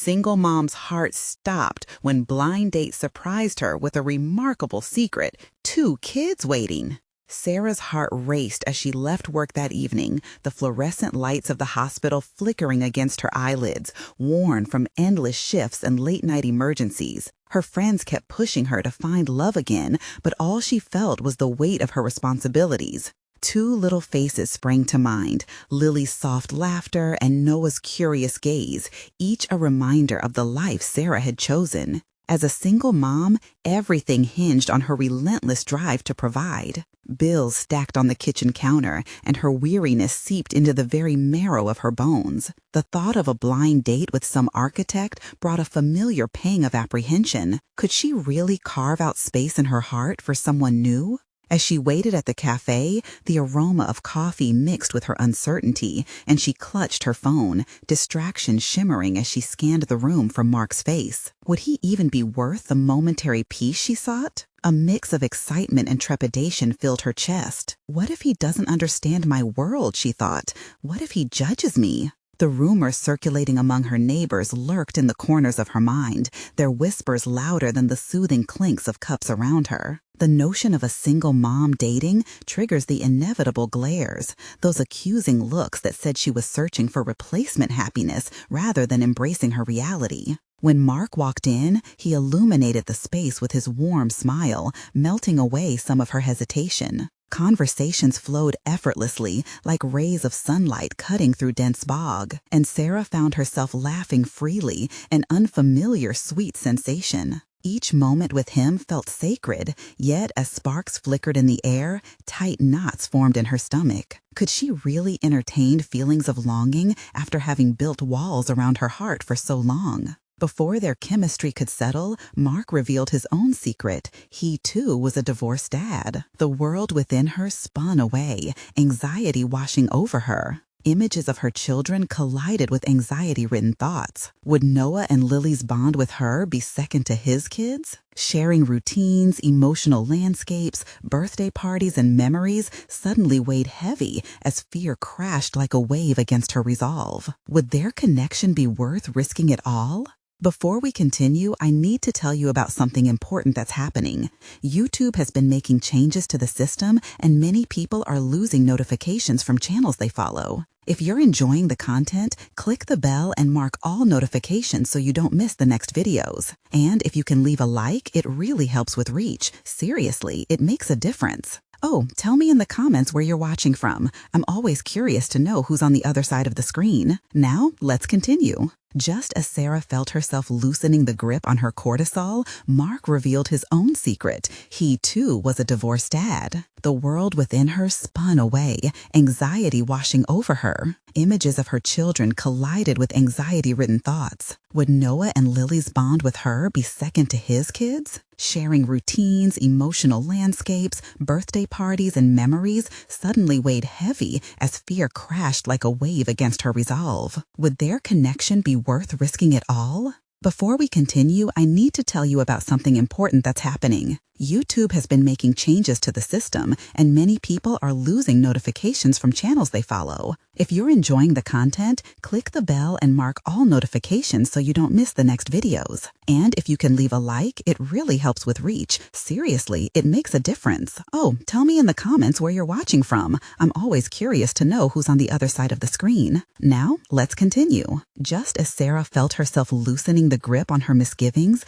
single mom's heart stopped when blind date surprised her with a remarkable secret: 2 kids waiting. Sarah's heart raced as she left work that evening, the fluorescent lights of the hospital flickering against her eyelids, worn from endless shifts and late-night emergencies. Her friends kept pushing her to find love again, but all she felt was the weight of her responsibilities. 2 little faces sprang to mind: Lily's soft laughter and Noah's curious gaze, each a reminder of the life Sarah had chosen. As a single mom, everything hinged on her relentless drive to provide. Bills stacked on the kitchen counter, and her weariness seeped into the very marrow of her bones. The thought of a blind date with some architect brought a familiar pang of apprehension. Could she really carve out space in her heart for someone new? As she waited at the cafe, the aroma of coffee mixed with her uncertainty, and she clutched her phone, distraction shimmering as she scanned the room for Mark's face. Would he even be worth the momentary peace she sought? A mix of excitement and trepidation filled her chest. What if he doesn't understand my world, she thought. What if he judges me? The rumors circulating among her neighbors lurked in the corners of her mind, their whispers louder than the soothing clinks of cups around her. The notion of a single mom dating triggers the inevitable glares, those accusing looks that said she was searching for replacement happiness rather than embracing her reality. When Mark walked in, he illuminated the space with his warm smile, melting away some of her hesitation. Conversations flowed effortlessly, like rays of sunlight cutting through dense bog, and Sarah found herself laughing freely, an unfamiliar sweet sensation. Each moment with him felt sacred, yet as sparks flickered in the air, tight knots formed in her stomach. Could she really entertain feelings of longing after having built walls around her heart for so long? Before their chemistry could settle, Mark revealed his own secret. He, too, was a divorced dad. The world within her spun away, anxiety washing over her. Images of her children collided with anxiety-ridden thoughts. Would Noah and Lily's bond with her be second to his kids? Sharing routines, emotional landscapes, birthday parties, and memories suddenly weighed heavy as fear crashed like a wave against her resolve. Would their connection be worth risking it all? Before we continue, I need to tell you about something important that's happening. YouTube has been making changes to the system, and many people are losing notifications from channels they follow. If you're enjoying the content, click the bell and mark all notifications so you don't miss the next videos. And if you can leave a like, it really helps with reach. Seriously, it makes a difference. Oh, tell me in the comments where you're watching from. I'm always curious to know who's on the other side of the screen. Now, let's continue. Just as Sarah felt herself loosening the grip on her cortisol, Mark revealed his own secret. He, too, was a divorced dad. The world within her spun away, anxiety washing over her. Images of her children collided with anxiety-ridden thoughts. Would Noah and Lily's bond with her be second to his kids? Sharing routines, emotional landscapes, birthday parties, and memories suddenly weighed heavy as fear crashed like a wave against her resolve. Would their connection be worth risking it all? Before we continue, I need to tell you about something important that's happening. YouTube has been making changes to the system, and many people are losing notifications from channels they follow. If you're enjoying the content, click the bell and mark all notifications so you don't miss the next videos. And if you can leave a like, it really helps with reach. Seriously, it makes a difference. Oh, tell me in the comments where you're watching from. I'm always curious to know who's on the other side of the screen. Now, let's continue. Just as Sarah felt herself loosening the grip on her misgivings,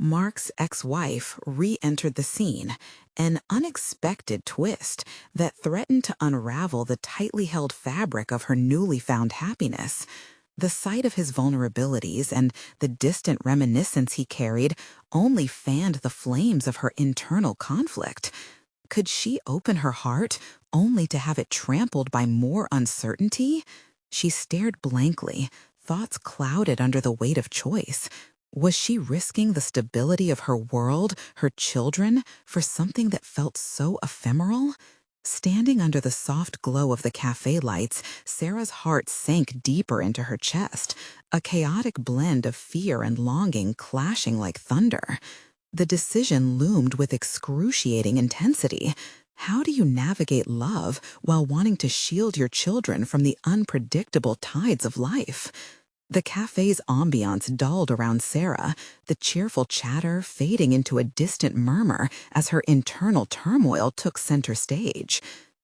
Mark's ex-wife re-entered the scene, an unexpected twist that threatened to unravel the tightly held fabric of her newly found happiness. The sight of his vulnerabilities and the distant reminiscence he carried only fanned the flames of her internal conflict. Could she open her heart only to have it trampled by more uncertainty? She stared blankly, thoughts clouded under the weight of choice. Was she risking the stability of her world, her children, for something that felt so ephemeral? Standing under the soft glow of the cafe lights, Sarah's heart sank deeper into her chest, a chaotic blend of fear and longing clashing like thunder. The decision loomed with excruciating intensity. How do you navigate love while wanting to shield your children from the unpredictable tides of life? The cafe's ambiance dulled around Sarah, the cheerful chatter fading into a distant murmur as her internal turmoil took center stage.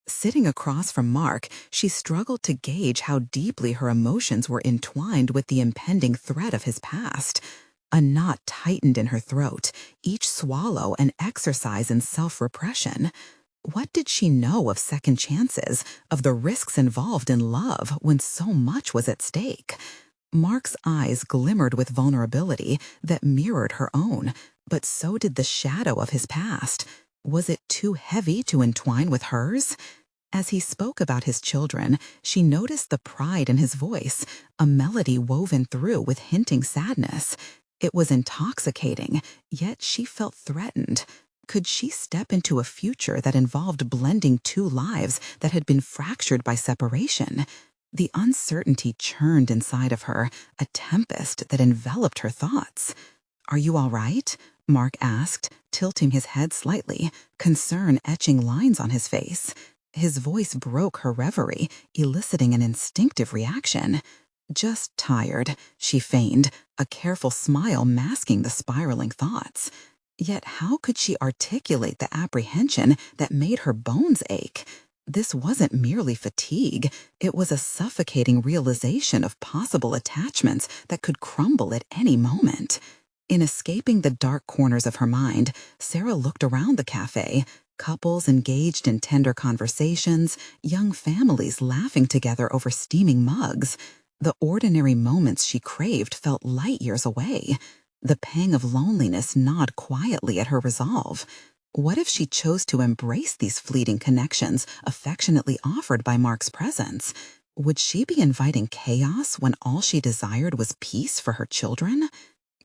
Sitting across from Mark, she struggled to gauge how deeply her emotions were entwined with the impending threat of his past. A knot tightened in her throat, each swallow an exercise in self-repression. What did she know of second chances, of the risks involved in love when so much was at stake? Mark's eyes glimmered with vulnerability that mirrored her own, but so did the shadow of his past. Was it too heavy to entwine with hers? As he spoke about his children, she noticed the pride in his voice, a melody woven through with hinting sadness. It was intoxicating, yet she felt threatened. Could she step into a future that involved blending two lives that had been fractured by separation? The uncertainty churned inside of her, a tempest that enveloped her thoughts. "Are you all right?" Mark asked, tilting his head slightly, concern etching lines on his face. His voice broke her reverie, eliciting an instinctive reaction. "Just tired," she feigned, a careful smile masking the spiraling thoughts. Yet how could she articulate the apprehension that made her bones ache? This wasn't merely fatigue, it was a suffocating realization of possible attachments that could crumble at any moment. In escaping the dark corners of her mind, Sarah looked around the cafe, couples engaged in tender conversations, young families laughing together over steaming mugs. The ordinary moments she craved felt light years away. The pang of loneliness gnawed quietly at her resolve. What if she chose to embrace these fleeting connections affectionately offered by Mark's presence? Would she be inviting chaos when all she desired was peace for her children?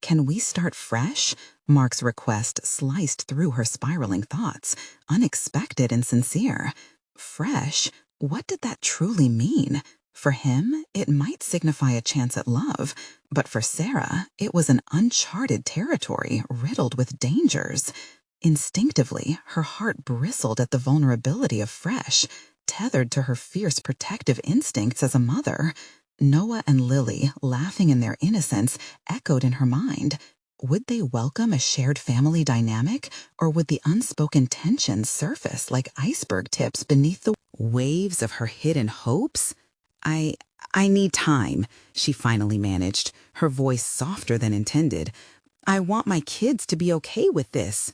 "Can we start fresh?" Mark's request sliced through her spiraling thoughts, unexpected and sincere. Fresh? What did that truly mean? For him, it might signify a chance at love, but for Sarah, it was an uncharted territory riddled with dangers. Instinctively, her heart bristled at the vulnerability of fresh, tethered to her fierce protective instincts as a mother. Noah and Lily, laughing in their innocence, echoed in her mind. Would they welcome a shared family dynamic, or would the unspoken tensions surface like iceberg tips beneath the waves of her hidden hopes? I need time," she finally managed, her voice softer than intended. "I want my kids to be okay with this."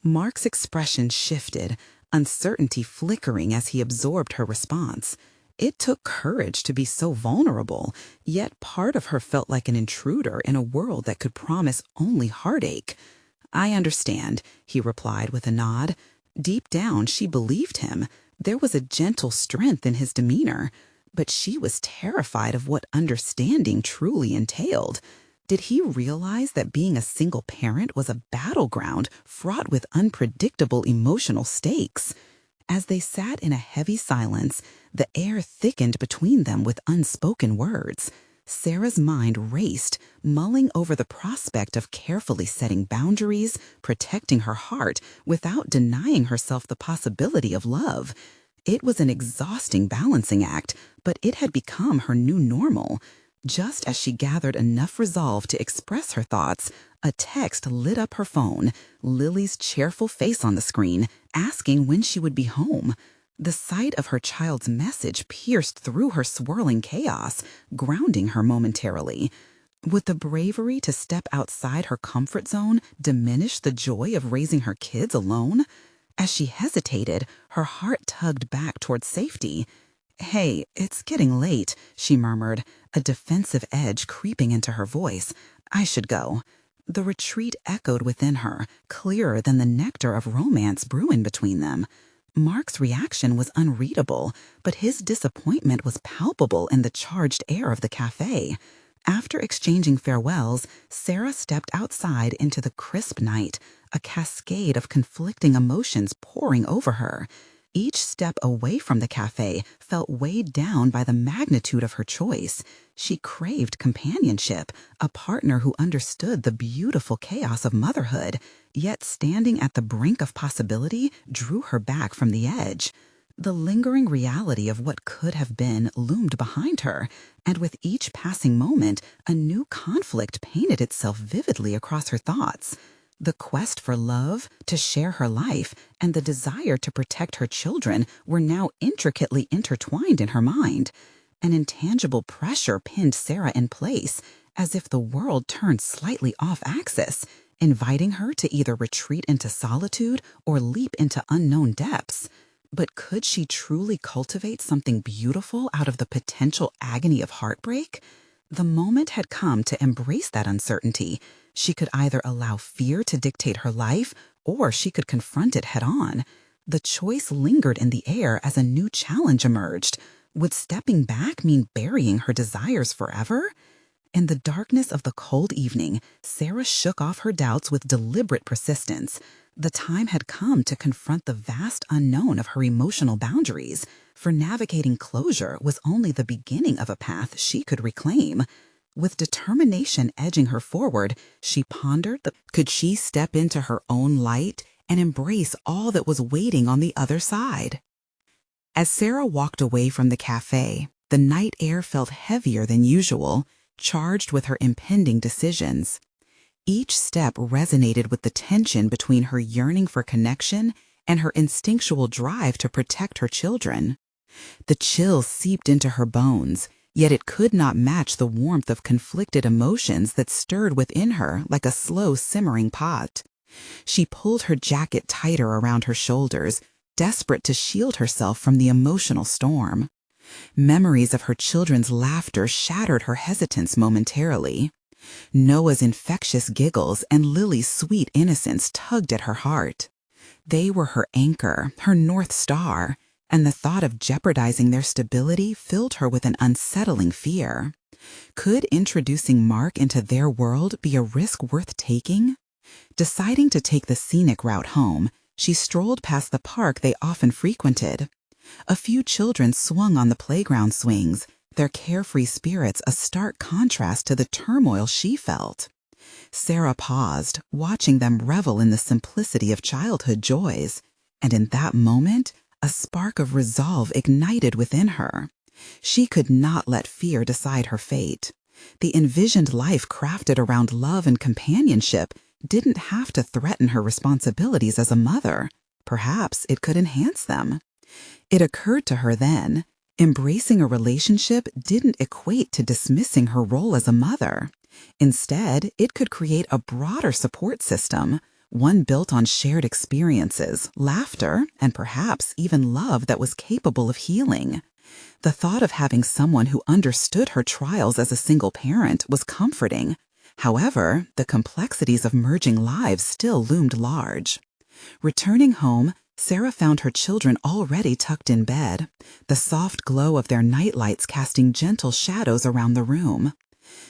Mark's expression shifted, uncertainty flickering as he absorbed her response. It took courage to be so vulnerable, yet part of her felt like an intruder in a world that could promise only heartache. "I understand," he replied with a nod. Deep down, she believed him. There was a gentle strength in his demeanor. But she was terrified of what understanding truly entailed. Did he realize that being a single parent was a battleground fraught with unpredictable emotional stakes? As they sat in a heavy silence, the air thickened between them with unspoken words. Sarah's mind raced, mulling over the prospect of carefully setting boundaries, protecting her heart without denying herself the possibility of love. It was an exhausting balancing act, but it had become her new normal. Just as she gathered enough resolve to express her thoughts, a text lit up her phone, Lily's cheerful face on the screen, asking when she would be home. The sight of her child's message pierced through her swirling chaos, grounding her momentarily. Would the bravery to step outside her comfort zone diminish the joy of raising her kids alone? As she hesitated, her heart tugged back toward safety. "Hey, it's getting late," she murmured, a defensive edge creeping into her voice. "I should go." The retreat echoed within her, clearer than the nectar of romance brewing between them. Mark's reaction was unreadable, but his disappointment was palpable in the charged air of the cafe. After exchanging farewells, Sarah stepped outside into the crisp night, a cascade of conflicting emotions pouring over her. Each step away from the cafe felt weighed down by the magnitude of her choice. She craved companionship, a partner who understood the beautiful chaos of motherhood, yet standing at the brink of possibility drew her back from the edge. The lingering reality of what could have been loomed behind her, and with each passing moment, a new conflict painted itself vividly across her thoughts. The quest for love, to share her life, and the desire to protect her children were now intricately intertwined in her mind. An intangible pressure pinned Sarah in place, as if the world turned slightly off axis, inviting her to either retreat into solitude or leap into unknown depths. But could she truly cultivate something beautiful out of the potential agony of heartbreak? The moment had come to embrace that uncertainty. She could either allow fear to dictate her life, or she could confront it head on. The choice lingered in the air as a new challenge emerged. Would stepping back mean burying her desires forever? In the darkness of the cold evening, Sarah shook off her doubts with deliberate persistence. The time had come to confront the vast unknown of her emotional boundaries, for navigating closure was only the beginning of a path she could reclaim. With determination edging her forward, she pondered could she step into her own light and embrace all that was waiting on the other side. As Sarah walked away from the cafe, the night air felt heavier than usual, charged with her impending decisions. Each step resonated with the tension between her yearning for connection and her instinctual drive to protect her children. The chill seeped into her bones, yet it could not match the warmth of conflicted emotions that stirred within her like a slow simmering pot. She pulled her jacket tighter around her shoulders, desperate to shield herself from the emotional storm. Memories of her children's laughter shattered her hesitance momentarily. Noah's infectious giggles and Lily's sweet innocence tugged at her heart. They were her anchor, her North Star, and the thought of jeopardizing their stability filled her with an unsettling fear. Could introducing Mark into their world be a risk worth taking? Deciding to take the scenic route home, she strolled past the park they often frequented. A few children swung on the playground swings, their carefree spirits a stark contrast to the turmoil she felt. Sarah paused, watching them revel in the simplicity of childhood joys, and in that moment, a spark of resolve ignited within her. She could not let fear decide her fate. The envisioned life crafted around love and companionship didn't have to threaten her responsibilities as a mother. Perhaps it could enhance them. It occurred to her then, embracing a relationship didn't equate to dismissing her role as a mother. Instead, it could create a broader support system, one built on shared experiences, laughter, and perhaps even love that was capable of healing. The thought of having someone who understood her trials as a single parent was comforting. However, the complexities of merging lives still loomed large. Returning home, Sarah found her children already tucked in bed, the soft glow of their nightlights casting gentle shadows around the room.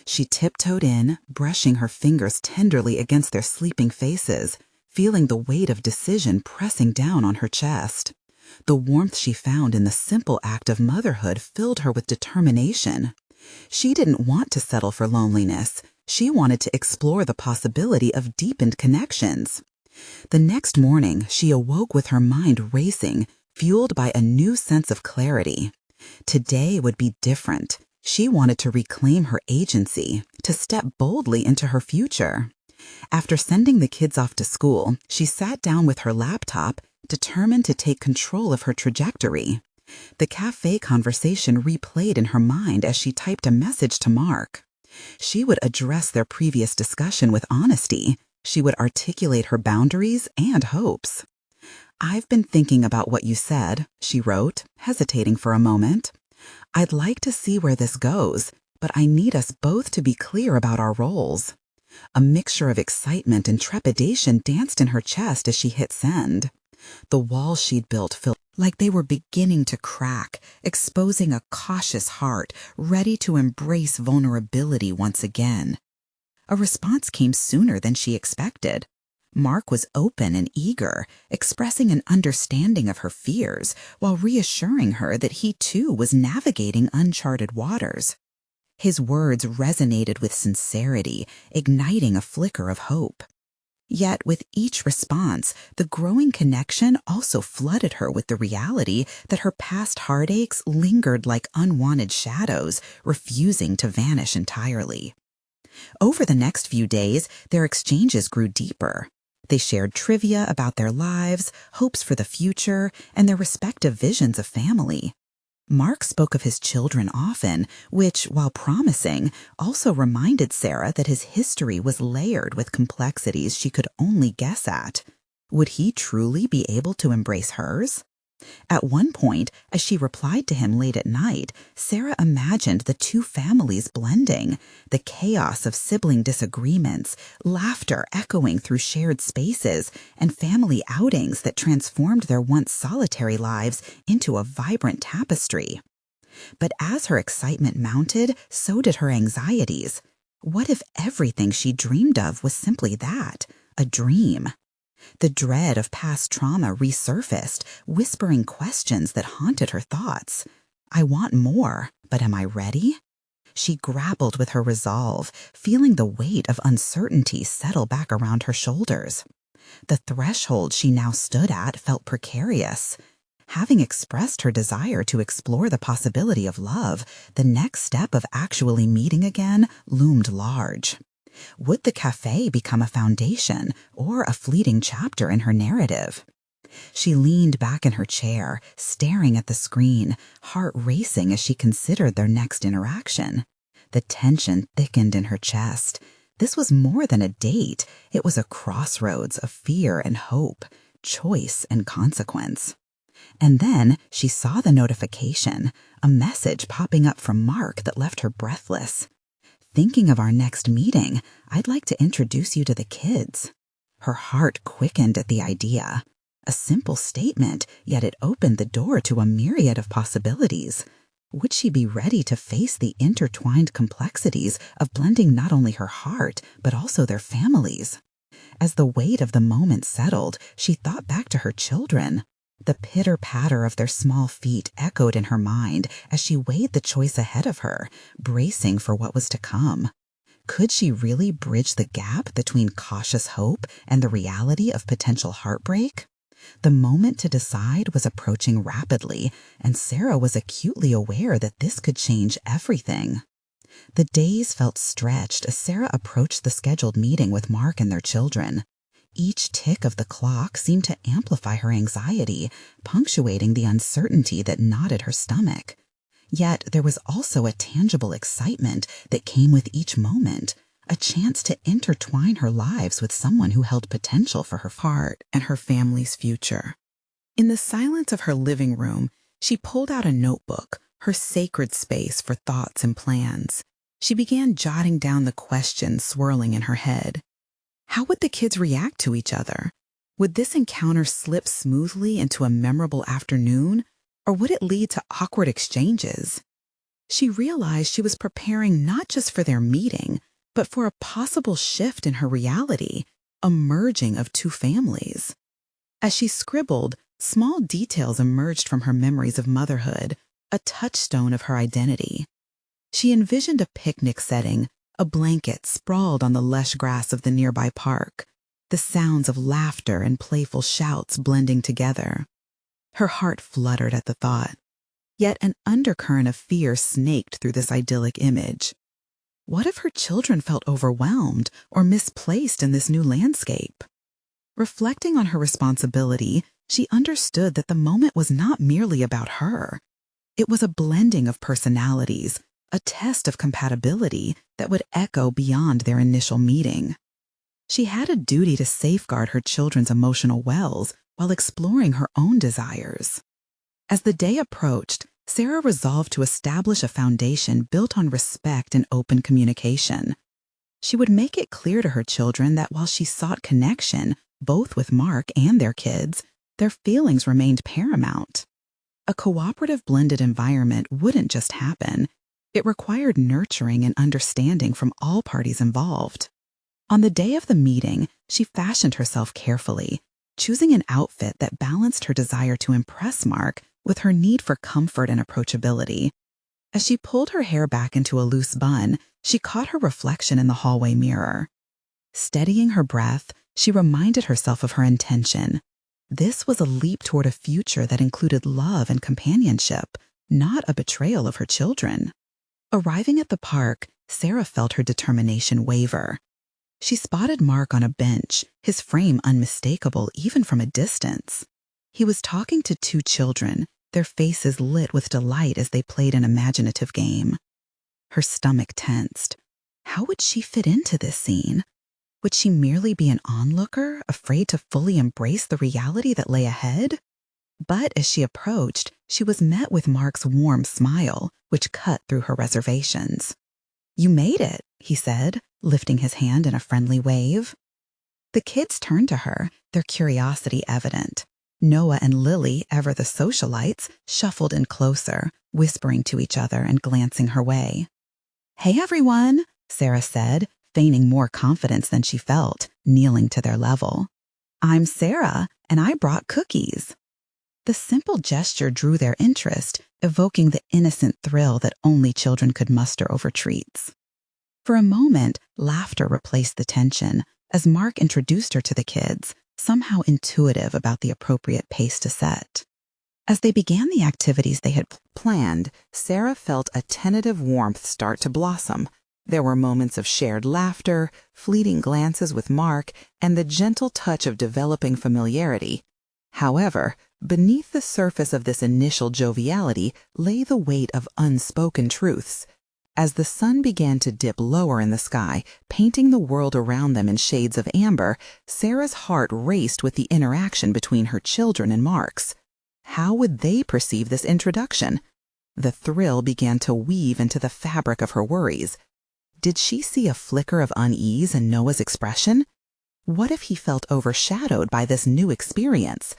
She tiptoed in, brushing her fingers tenderly against their sleeping faces, feeling the weight of decision pressing down on her chest. The warmth she found in the simple act of motherhood filled her with determination. She didn't want to settle for loneliness. She wanted to explore the possibility of deepened connections. The next morning, she awoke with her mind racing, fueled by a new sense of clarity. Today would be different. She wanted to reclaim her agency, to step boldly into her future. After sending the kids off to school, she sat down with her laptop, determined to take control of her trajectory. The cafe conversation replayed in her mind as she typed a message to Mark. She would address their previous discussion with honesty. She would articulate her boundaries and hopes. "I've been thinking about what you said," she wrote, hesitating for a moment. "I'd like to see where this goes, but I need us both to be clear about our roles." A mixture of excitement and trepidation danced in her chest as she hit send. The walls she'd built felt like they were beginning to crack, exposing a cautious heart ready to embrace vulnerability once again. A response came sooner than she expected. Mark was open and eager, expressing an understanding of her fears while reassuring her that he too was navigating uncharted waters. His words resonated with sincerity, igniting a flicker of hope. Yet with each response, the growing connection also flooded her with the reality that her past heartaches lingered like unwanted shadows, refusing to vanish entirely. Over the next few days, their exchanges grew deeper. They shared trivia about their lives, hopes for the future, and their respective visions of family. Mark spoke of his children often, which, while promising, also reminded Sarah that his history was layered with complexities she could only guess at. Would he truly be able to embrace hers? At one point, as she replied to him late at night, Sarah imagined the two families blending, the chaos of sibling disagreements, laughter echoing through shared spaces, and family outings that transformed their once solitary lives into a vibrant tapestry. But as her excitement mounted, so did her anxieties. What if everything she dreamed of was simply that, a dream? The dread of past trauma resurfaced, whispering questions that haunted her thoughts. I want more, but am I ready? She grappled with her resolve, feeling the weight of uncertainty settle back around her shoulders. The threshold she now stood at felt precarious. Having expressed her desire to explore the possibility of love, the next step of actually meeting again loomed large. Would the cafe become a foundation or a fleeting chapter in her narrative? She leaned back in her chair, staring at the screen, heart racing as she considered their next interaction. The tension thickened in her chest. This was more than a date. It was a crossroads of fear and hope, choice and consequence. And then she saw the notification, a message popping up from Mark that left her breathless. Thinking of our next meeting, I'd like to introduce you to the kids. Her heart quickened at the idea. A simple statement, yet it opened the door to a myriad of possibilities. Would she be ready to face the intertwined complexities of blending not only her heart, but also their families? As the weight of the moment settled, she thought back to her children. The pitter-patter of their small feet echoed in her mind as she weighed the choice ahead of her, bracing for what was to come. Could she really bridge the gap between cautious hope and the reality of potential heartbreak? The moment to decide was approaching rapidly, and Sarah was acutely aware that this could change everything. The days felt stretched as Sarah approached the scheduled meeting with Mark and their children. Each tick of the clock seemed to amplify her anxiety, punctuating the uncertainty that knotted her stomach. Yet there was also a tangible excitement that came with each moment, a chance to intertwine her lives with someone who held potential for her heart and her family's future. In the silence of her living room, she pulled out a notebook, her sacred space for thoughts and plans. She began jotting down the questions swirling in her head. How would the kids react to each other? Would this encounter slip smoothly into a memorable afternoon, or would it lead to awkward exchanges? She realized she was preparing not just for their meeting, but for a possible shift in her reality, a merging of two families. As she scribbled, small details emerged from her memories of motherhood, a touchstone of her identity. She envisioned a picnic setting, a blanket sprawled on the lush grass of the nearby park, the sounds of laughter and playful shouts blending together. Her heart fluttered at the thought, yet an undercurrent of fear snaked through this idyllic image. What if her children felt overwhelmed or misplaced in this new landscape? Reflecting on her responsibility, she understood that the moment was not merely about her. It was a blending of personalities, a test of compatibility that would echo beyond their initial meeting. She had a duty to safeguard her children's emotional wells while exploring her own desires. As the day approached, Sarah resolved to establish a foundation built on respect and open communication. She would make it clear to her children that while she sought connection, both with Mark and their kids, their feelings remained paramount. A cooperative blended environment wouldn't just happen. It required nurturing and understanding from all parties involved. On the day of the meeting, she fashioned herself carefully, choosing an outfit that balanced her desire to impress Mark with her need for comfort and approachability. As she pulled her hair back into a loose bun, she caught her reflection in the hallway mirror. Steadying her breath, She reminded herself of her intention. This was a leap toward a future that included love and companionship, not a betrayal of her children. Arriving at the park, Sarah felt her determination waver. She spotted Mark on a bench, his frame unmistakable even from a distance. He was talking to two children, their faces lit with delight as they played an imaginative game. Her stomach tensed. How would she fit into this scene? Would she merely be an onlooker, afraid to fully embrace the reality that lay ahead? But as she approached, she was met with Mark's warm smile, which cut through her reservations. "You made it," he said, lifting his hand in a friendly wave. The kids turned to her, their curiosity evident. Noah and Lily, ever the socialites, shuffled in closer, whispering to each other and glancing her way. "Hey, everyone," Sarah said, feigning more confidence than she felt, kneeling to their level. "I'm Sarah, and I brought cookies." The simple gesture drew their interest, evoking the innocent thrill that only children could muster over treats. For a moment, laughter replaced the tension as Mark introduced her to the kids, somehow intuitive about the appropriate pace to set. As they began the activities they had planned, Sarah felt a tentative warmth start to blossom. There were moments of shared laughter, fleeting glances with Mark, and the gentle touch of developing familiarity. However, beneath the surface of this initial joviality lay the weight of unspoken truths. As the sun began to dip lower in the sky, painting the world around them in shades of amber, Sarah's heart raced with the interaction between her children and Mark's. How would they perceive this introduction? The thrill began to weave into the fabric of her worries. Did she see a flicker of unease in Noah's expression? What if he felt overshadowed by this new experience?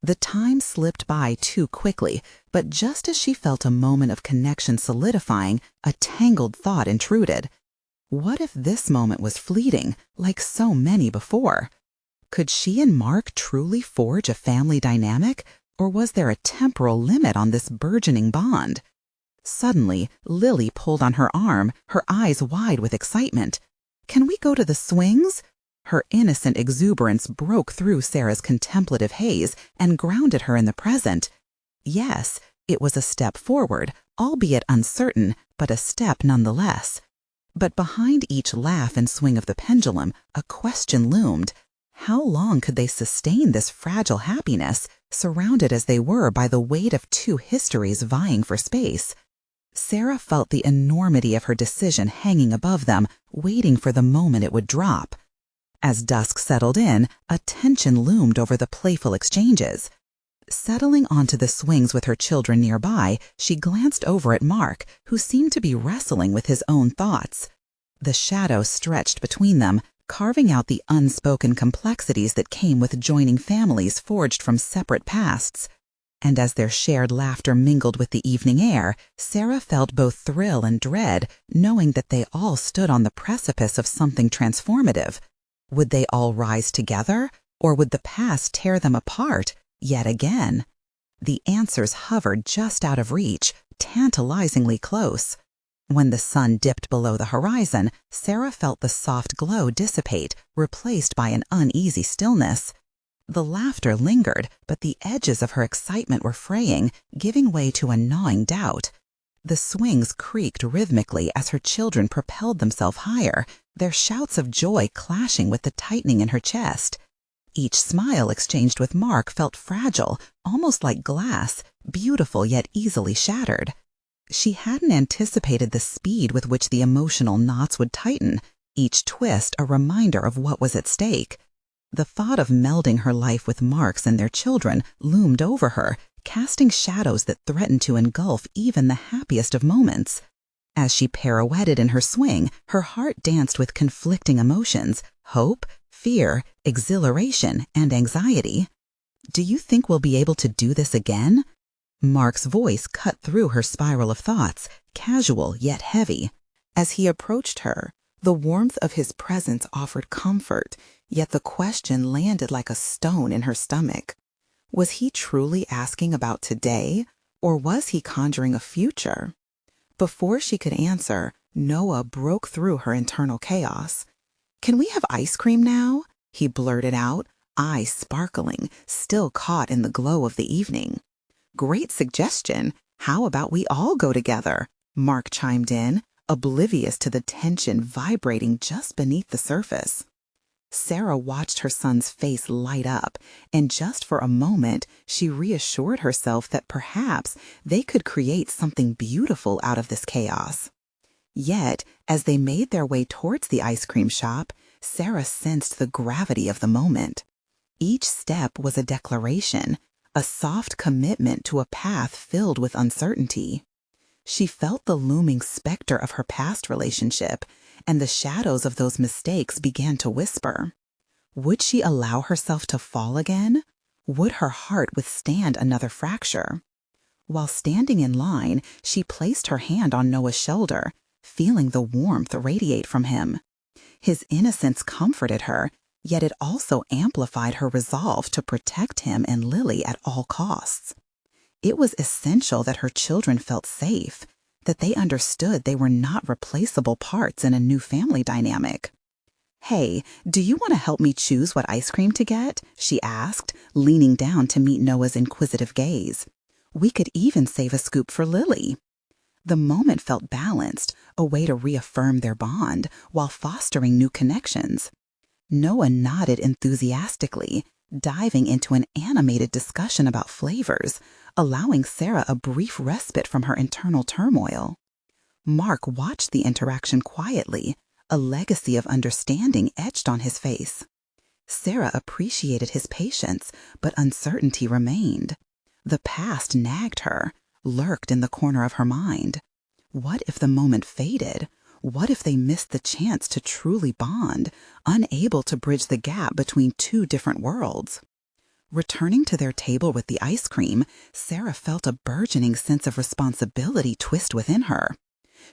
The time slipped by too quickly, but just as she felt a moment of connection solidifying, a tangled thought intruded. What if this moment was fleeting, like so many before? Could she and Mark truly forge a family dynamic, or was there a temporal limit on this burgeoning bond? Suddenly, Lily pulled on her arm, her eyes wide with excitement. "Can we go to the swings?" Her innocent exuberance broke through Sarah's contemplative haze and grounded her in the present. Yes, it was a step forward, albeit uncertain, but a step nonetheless. But behind each laugh and swing of the pendulum, a question loomed. How long could they sustain this fragile happiness, surrounded as they were by the weight of two histories vying for space? Sarah felt the enormity of her decision hanging above them, waiting for the moment it would drop. As dusk settled in, a tension loomed over the playful exchanges. Settling onto the swings with her children nearby, she glanced over at Mark, who seemed to be wrestling with his own thoughts. The shadow stretched between them, carving out the unspoken complexities that came with joining families forged from separate pasts. And as their shared laughter mingled with the evening air, Sarah felt both thrill and dread, knowing that they all stood on the precipice of something transformative. Would they all rise together, or would the past tear them apart, yet again? The answers hovered just out of reach, tantalizingly close. When the sun dipped below the horizon, Sarah felt the soft glow dissipate, replaced by an uneasy stillness. The laughter lingered, but the edges of her excitement were fraying, giving way to a gnawing doubt. The swings creaked rhythmically as her children propelled themselves higher, their shouts of joy clashing with the tightening in her chest. Each smile exchanged with Mark felt fragile, almost like glass, beautiful yet easily shattered. She hadn't anticipated the speed with which the emotional knots would tighten, each twist a reminder of what was at stake. The thought of melding her life with Mark's and their children loomed over her, casting shadows that threatened to engulf even the happiest of moments. As she pirouetted in her swing, her heart danced with conflicting emotions: hope, fear, exhilaration, and anxiety. "Do you think we'll be able to do this again?" Mark's voice cut through her spiral of thoughts, casual yet heavy. As he approached her, the warmth of his presence offered comfort, yet the question landed like a stone in her stomach. Was he truly asking about today, or was he conjuring a future? Before she could answer, Noah broke through her internal chaos. "Can we have ice cream now?" he blurted out, eyes sparkling, still caught in the glow of the evening. Great suggestion. How about we all go together? Mark chimed in, oblivious to the tension vibrating just beneath the surface. Sarah watched her son's face light up, and just for a moment she reassured herself that perhaps they could create something beautiful out of this chaos. Yet, as they made their way towards the ice cream shop, Sarah sensed the gravity of the moment. Each step was a declaration, a soft commitment to a path filled with uncertainty. She felt the looming specter of her past relationship, and the shadows of those mistakes began to whisper. Would she allow herself to fall again? Would her heart withstand another fracture? While standing in line, she placed her hand on Noah's shoulder, feeling the warmth radiate from him. His innocence comforted her, yet it also amplified her resolve to protect him and Lily at all costs. It was essential that her children felt safe, that they understood they were not replaceable parts in a new family dynamic. "Hey, do you want to help me choose what ice cream to get?" she asked, leaning down to meet Noah's inquisitive gaze. "We could even save a scoop for Lily." The moment felt balanced, a way to reaffirm their bond while fostering new connections. Noah nodded enthusiastically, diving into an animated discussion about flavors, allowing Sarah a brief respite from her internal turmoil. Mark watched the interaction quietly, a legacy of understanding etched on his face. Sarah appreciated his patience, but uncertainty remained. The past nagged her, lurked in the corner of her mind. What if the moment faded? What if they missed the chance to truly bond, unable to bridge the gap between two different worlds? Returning to their table with the ice cream, Sarah felt a burgeoning sense of responsibility twist within her.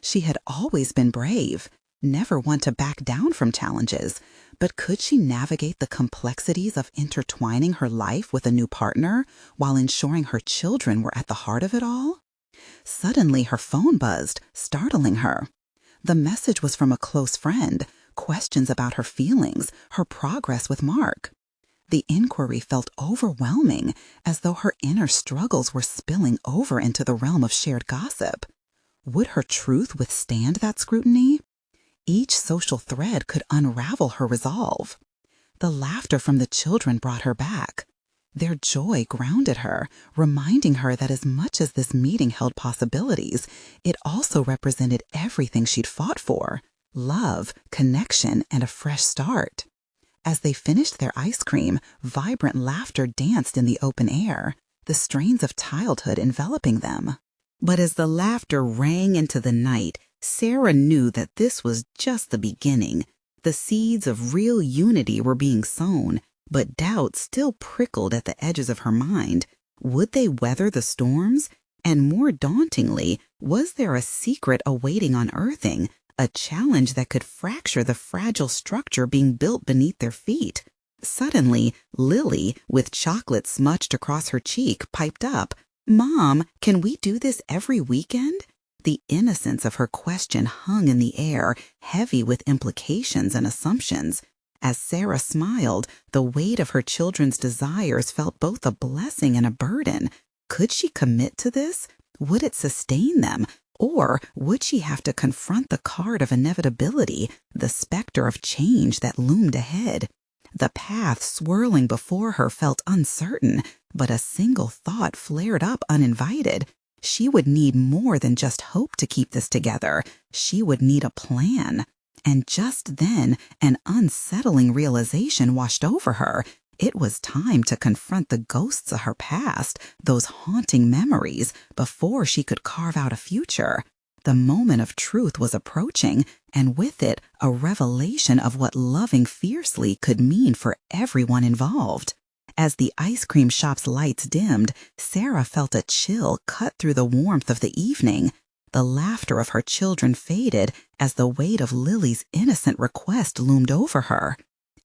She had always been brave, never one to back down from challenges, but could she navigate the complexities of intertwining her life with a new partner while ensuring her children were at the heart of it all? Suddenly her phone buzzed, startling her. The message was from a close friend, questions about her feelings, her progress with Mark. The inquiry felt overwhelming, as though her inner struggles were spilling over into the realm of shared gossip. Would her truth withstand that scrutiny? Each social thread could unravel her resolve. The laughter from the children brought her back. Their joy grounded her, reminding her that as much as this meeting held possibilities, it also represented everything she'd fought for: love, connection, and a fresh start. As they finished their ice cream, vibrant laughter danced in the open air, the strains of childhood enveloping them. But as the laughter rang into the night, Sarah knew that this was just the beginning. The seeds of real unity were being sown, but doubt still prickled at the edges of her mind. Would they weather the storms? And more dauntingly, was there a secret awaiting unearthing, a challenge that could fracture the fragile structure being built beneath their feet? Suddenly, Lily, with chocolate smudged across her cheek, piped up, "Mom, can we do this every weekend?" The innocence of her question hung in the air, heavy with implications and assumptions. As Sarah smiled, the weight of her children's desires felt both a blessing and a burden. Could she commit to this? Would it sustain them? Or would she have to confront the card of inevitability, the specter of change that loomed ahead? The path swirling before her felt uncertain, but a single thought flared up uninvited. She would need more than just hope to keep this together. She would need a plan. And just then, an unsettling realization washed over her. It was time to confront the ghosts of her past, those haunting memories, before she could carve out a future. The moment of truth was approaching, and with it, a revelation of what loving fiercely could mean for everyone involved. As the ice cream shop's lights dimmed, Sarah felt a chill cut through the warmth of the evening. The laughter of her children faded as the weight of Lily's innocent request loomed over her.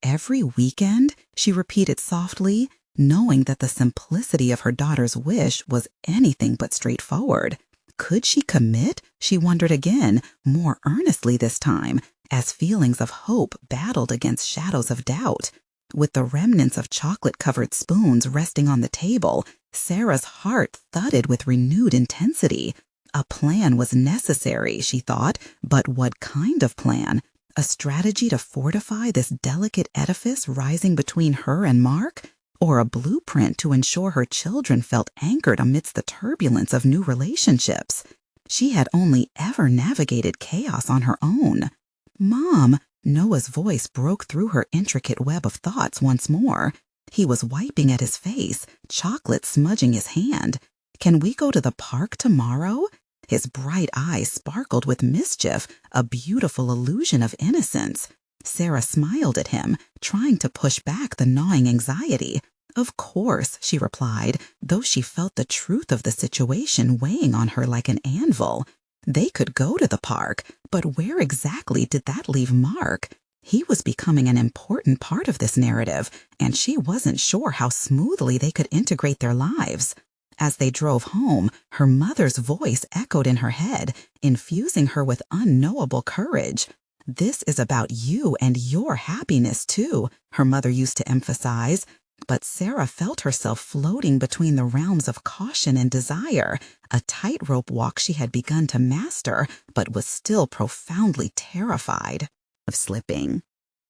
"Every weekend?" she repeated softly, knowing that the simplicity of her daughter's wish was anything but straightforward. Could she commit? She wondered again, more earnestly this time, as feelings of hope battled against shadows of doubt. With the remnants of chocolate-covered spoons resting on the table, Sarah's heart thudded with renewed intensity. A plan was necessary, she thought, but what kind of plan? A strategy to fortify this delicate edifice rising between her and Mark? Or a blueprint to ensure her children felt anchored amidst the turbulence of new relationships? She had only ever navigated chaos on her own. "Mom," Noah's voice broke through her intricate web of thoughts once more. He was wiping at his face, chocolate smudging his hand. "Can we go to the park tomorrow?" His bright eyes sparkled with mischief, a beautiful illusion of innocence. Sarah smiled at him, trying to push back the gnawing anxiety. "Of course," she replied, though she felt the truth of the situation weighing on her like an anvil. They could go to the park, but where exactly did that leave Mark? He was becoming an important part of this narrative, and she wasn't sure how smoothly they could integrate their lives. As they drove home, her mother's voice echoed in her head, infusing her with unknowable courage. "This is about you and your happiness, too," her mother used to emphasize. But Sarah felt herself floating between the realms of caution and desire, a tightrope walk she had begun to master, but was still profoundly terrified of slipping.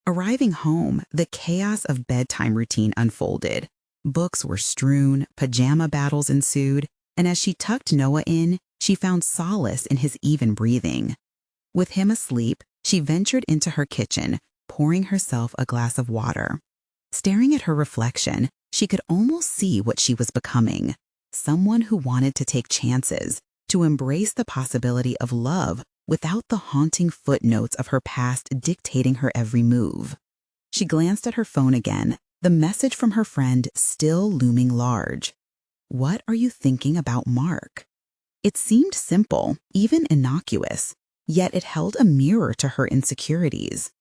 Arriving home, the chaos of bedtime routine unfolded. Books were strewn, pajama battles ensued, and as she tucked Noah in, she found solace in his even breathing. With him asleep, she ventured into her kitchen, pouring herself a glass of water. Staring at her reflection, she could almost see what she was becoming. Someone who wanted to take chances, to embrace the possibility of love without the haunting footnotes of her past dictating her every move. She glanced at her phone again, the message from her friend still looming large. "What are you thinking about Mark?" It seemed simple, even innocuous, yet it held a mirror to her insecurities.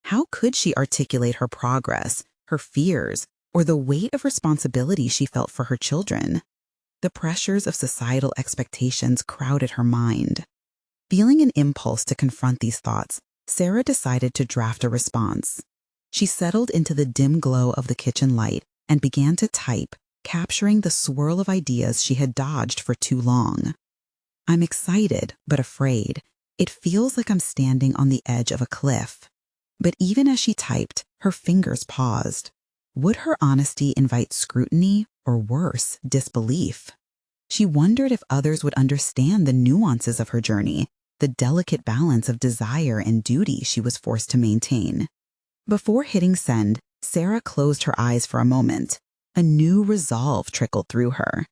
How could she articulate her progress, her fears, or the weight of responsibility she felt for her children? The pressures of societal expectations crowded her mind. Feeling an impulse to confront these thoughts, Sarah decided to draft a response. She settled into the dim glow of the kitchen light and began to type, capturing the swirl of ideas she had dodged for too long. "I'm excited, but afraid. It feels like I'm standing on the edge of a cliff." But even as she typed, her fingers paused. Would her honesty invite scrutiny, or worse, disbelief? She wondered if others would understand the nuances of her journey, the delicate balance of desire and duty she was forced to maintain. Before hitting send, Sarah closed her eyes for a moment. A new resolve trickled through her.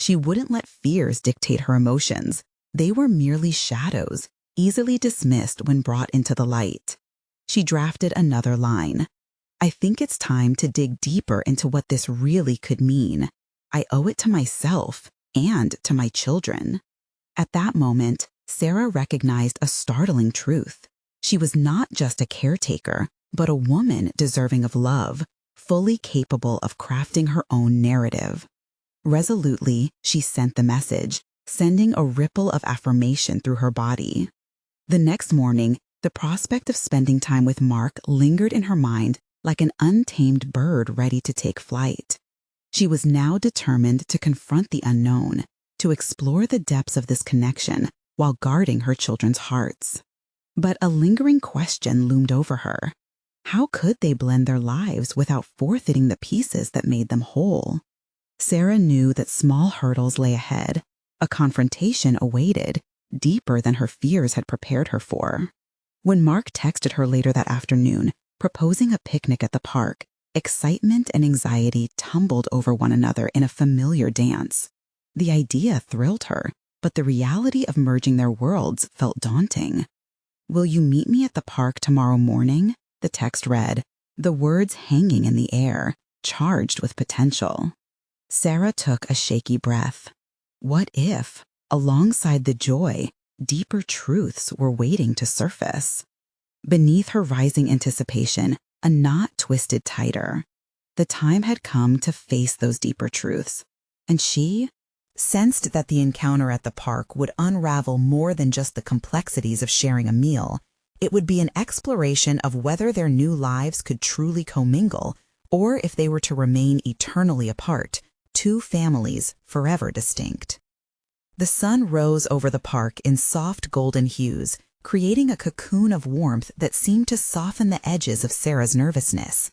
She wouldn't let fears dictate her emotions. They were merely shadows, easily dismissed when brought into the light. She drafted another line. "I think it's time to dig deeper into what this really could mean. I owe it to myself and to my children." At that moment, Sarah recognized a startling truth. She was not just a caretaker, but a woman deserving of love, fully capable of crafting her own narrative. Resolutely, she sent the message, sending a ripple of affirmation through her body. The next morning, the prospect of spending time with Mark lingered in her mind like an untamed bird ready to take flight. She was now determined to confront the unknown, to explore the depths of this connection while guarding her children's hearts. But a lingering question loomed over her. How could they blend their lives without forfeiting the pieces that made them whole? Sarah knew that small hurdles lay ahead. A confrontation awaited, deeper than her fears had prepared her for. When Mark texted her later that afternoon, proposing a picnic at the park, excitement and anxiety tumbled over one another in a familiar dance. The idea thrilled her, but the reality of merging their worlds felt daunting. "Will you meet me at the park tomorrow morning?" the text read, the words hanging in the air, charged with potential. Sarah took a shaky breath. What if, alongside the joy, deeper truths were waiting to surface? Beneath her rising anticipation, a knot twisted tighter. The time had come to face those deeper truths, and she sensed that the encounter at the park would unravel more than just the complexities of sharing a meal. It would be an exploration of whether their new lives could truly commingle, or if they were to remain eternally apart, two families forever distinct. The sun rose over the park in soft golden hues, creating a cocoon of warmth that seemed to soften the edges of Sarah's nervousness.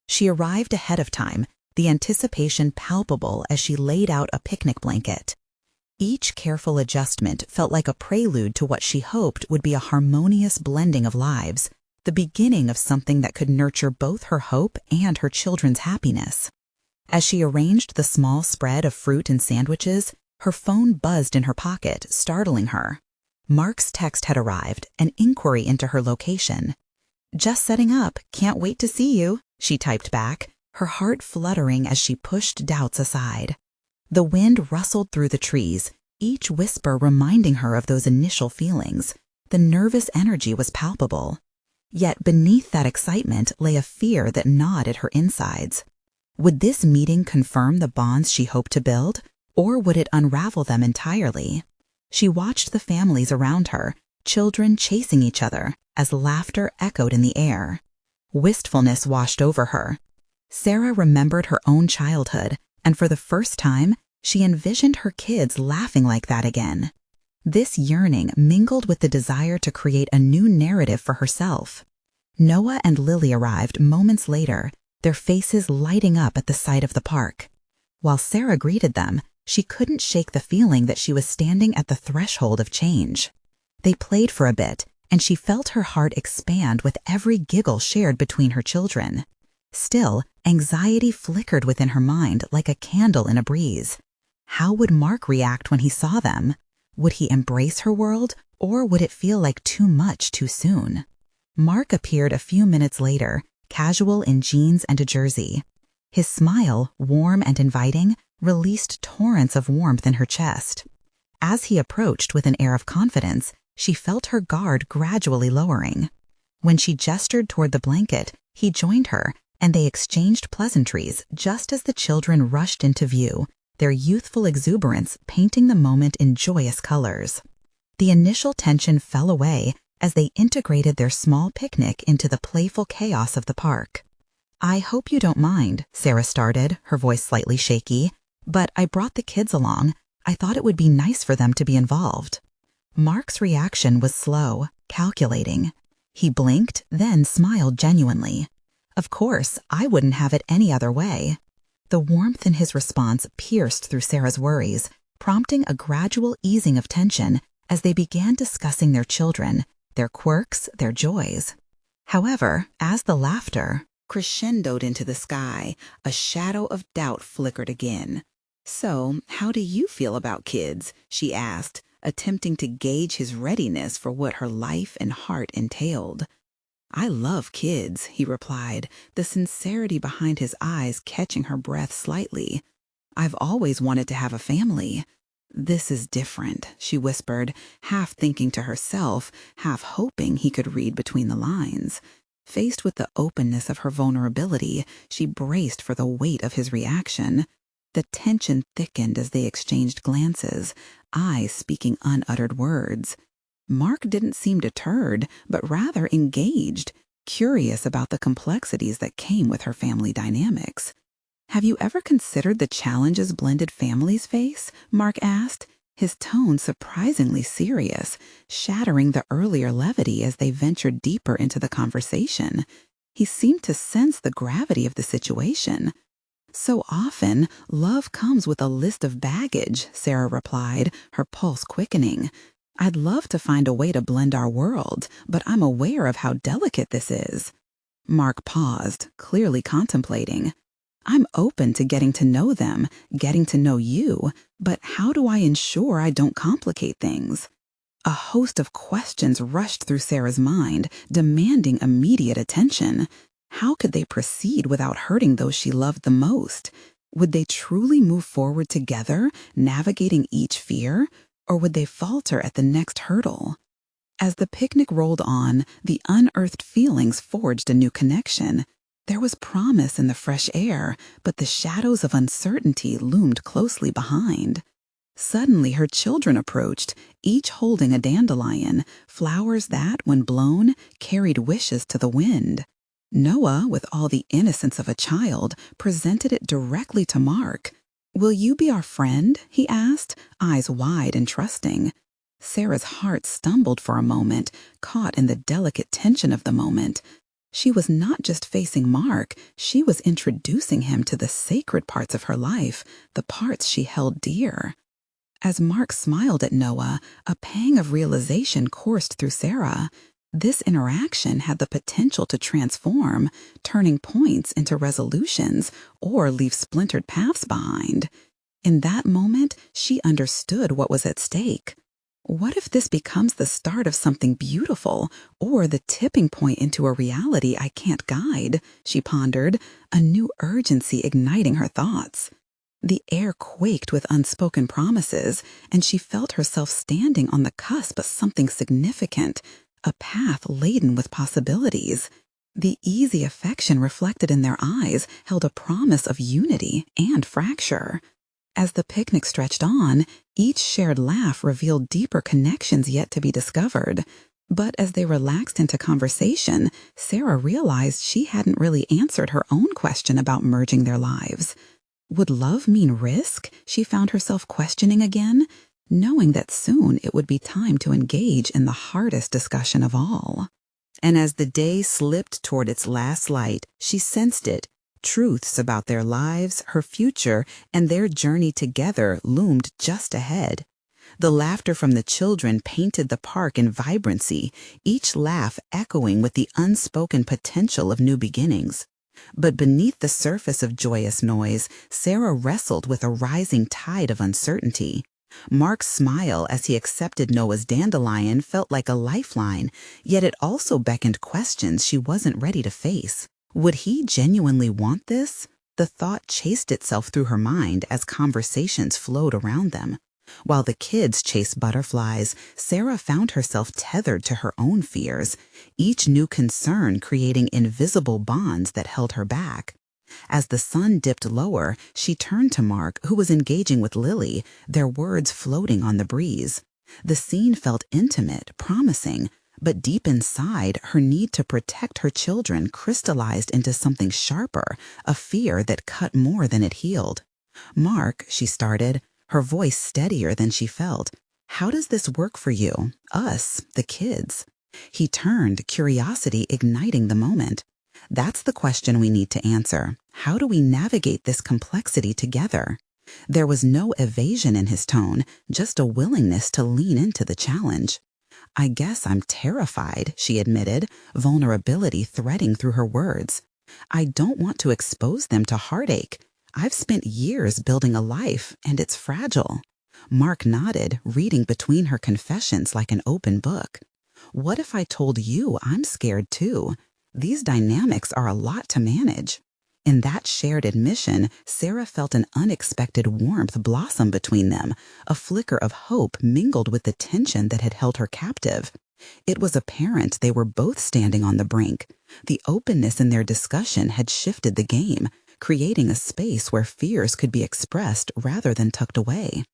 She arrived ahead of time, the anticipation palpable as she laid out a picnic blanket. Each careful adjustment felt like a prelude to what she hoped would be a harmonious blending of lives, the beginning of something that could nurture both her hope and her children's happiness. As she arranged the small spread of fruit and sandwiches, her phone buzzed in her pocket, startling her. Mark's text had arrived, an inquiry into her location. "Just setting up, can't wait to see you," she typed back, her heart fluttering as she pushed doubts aside. The wind rustled through the trees, each whisper reminding her of those initial feelings. The nervous energy was palpable. Yet beneath that excitement lay a fear that gnawed at her insides. Would this meeting confirm the bonds she hoped to build, or would it unravel them entirely? She watched the families around her, children chasing each other, as laughter echoed in the air. Wistfulness washed over her. Sarah remembered her own childhood, and for the first time, she envisioned her kids laughing like that again. This yearning mingled with the desire to create a new narrative for herself. Noah and Lily arrived moments later, their faces lighting up at the sight of the park. While Sarah greeted them, she couldn't shake the feeling that she was standing at the threshold of change. They played for a bit, and she felt her heart expand with every giggle shared between her children. Still, anxiety flickered within her mind like a candle in a breeze. How would Mark react when he saw them? Would he embrace her world, or would it feel like too much too soon? Mark appeared a few minutes later, casual in jeans and a jersey. His smile, warm and inviting, released torrents of warmth in her chest. As he approached with an air of confidence, she felt her guard gradually lowering. When she gestured toward the blanket, he joined her, and they exchanged pleasantries just as the children rushed into view, their youthful exuberance painting the moment in joyous colors. The initial tension fell away as they integrated their small picnic into the playful chaos of the park. "I hope you don't mind," Sarah started, her voice slightly shaky, "but I brought the kids along. I thought it would be nice for them to be involved." Mark's reaction was slow, calculating. He blinked, then smiled genuinely. "Of course, I wouldn't have it any other way." The warmth in his response pierced through Sarah's worries, prompting a gradual easing of tension as they began discussing their children, their quirks, their joys. However, as the laughter crescendoed into the sky, a shadow of doubt flickered again. "So, how do you feel about kids?" she asked, attempting to gauge his readiness for what her life and heart entailed. "I love kids," he replied, the sincerity behind his eyes catching her breath slightly. "I've always wanted to have a family." "This is different," she whispered, half thinking to herself, half hoping he could read between the lines. Faced with the openness of her vulnerability, she braced for the weight of his reaction. The tension thickened as they exchanged glances, eyes speaking unuttered words. Mark didn't seem deterred, but rather engaged, curious about the complexities that came with her family dynamics. "Have you ever considered the challenges blended families face?" Mark asked, his tone surprisingly serious, shattering the earlier levity as they ventured deeper into the conversation. He seemed to sense the gravity of the situation. "So often, love comes with a list of baggage," Sarah replied, her pulse quickening. "I'd love to find a way to blend our world, but I'm aware of how delicate this is." Mark paused, clearly contemplating. "I'm open to getting to know them, getting to know you, but how do I ensure I don't complicate things?" A host of questions rushed through Sarah's mind, demanding immediate attention. How could they proceed without hurting those she loved the most? Would they truly move forward together, navigating each fear, or would they falter at the next hurdle? As the picnic rolled on, the unearthed feelings forged a new connection. There was promise in the fresh air, but the shadows of uncertainty loomed closely behind. Suddenly her children approached, each holding a dandelion, flowers that, when blown, carried wishes to the wind. Noah, with all the innocence of a child, presented it directly to Mark. "Will you be our friend?" he asked, eyes wide and trusting. Sarah's heart stumbled for a moment, caught in the delicate tension of the moment. She was not just facing Mark, she was introducing him to the sacred parts of her life, the parts she held dear. As Mark smiled at Noah, a pang of realization coursed through Sarah. This interaction had the potential to transform, turning points into resolutions or leave splintered paths behind. In that moment, she understood what was at stake. What if this becomes the start of something beautiful, or the tipping point into a reality I can't guide? She pondered, a new urgency igniting her thoughts. The air quaked with unspoken promises, and she felt herself standing on the cusp of something significant, a path laden with possibilities. The easy affection reflected in their eyes held a promise of unity and fracture. As the picnic stretched on, each shared laugh revealed deeper connections yet to be discovered. But as they relaxed into conversation, Sarah realized she hadn't really answered her own question about merging their lives. Would love mean risk? She found herself questioning again, knowing that soon it would be time to engage in the hardest discussion of all. And as the day slipped toward its last light, she sensed it. Truths about their lives, her future, and their journey together loomed just ahead. The laughter from the children painted the park in vibrancy, each laugh echoing with the unspoken potential of new beginnings. But beneath the surface of joyous noise, Sarah wrestled with a rising tide of uncertainty. Mark's smile as he accepted Noah's dandelion felt like a lifeline, yet it also beckoned questions she wasn't ready to face. Would he genuinely want this? The thought chased itself through her mind as conversations flowed around them. While the kids chased butterflies, Sarah found herself tethered to her own fears, each new concern creating invisible bonds that held her back. As the sun dipped lower, she turned to Mark, who was engaging with Lily, their words floating on the breeze. The scene felt intimate, promising, but deep inside, her need to protect her children crystallized into something sharper, a fear that cut more than it healed. "Mark," she started, her voice steadier than she felt, "how does this work for you? Us, the kids?" He turned, curiosity igniting the moment. "That's the question we need to answer. How do we navigate this complexity together?" There was no evasion in his tone, just a willingness to lean into the challenge. "I guess I'm terrified," she admitted, vulnerability threading through her words. "I don't want to expose them to heartache. I've spent years building a life, and it's fragile." Mark nodded, reading between her confessions like an open book. "What if I told you I'm scared too? These dynamics are a lot to manage." In that shared admission, Sarah felt an unexpected warmth blossom between them, a flicker of hope mingled with the tension that had held her captive. It was apparent they were both standing on the brink. The openness in their discussion had shifted the game, creating a space where fears could be expressed rather than tucked away.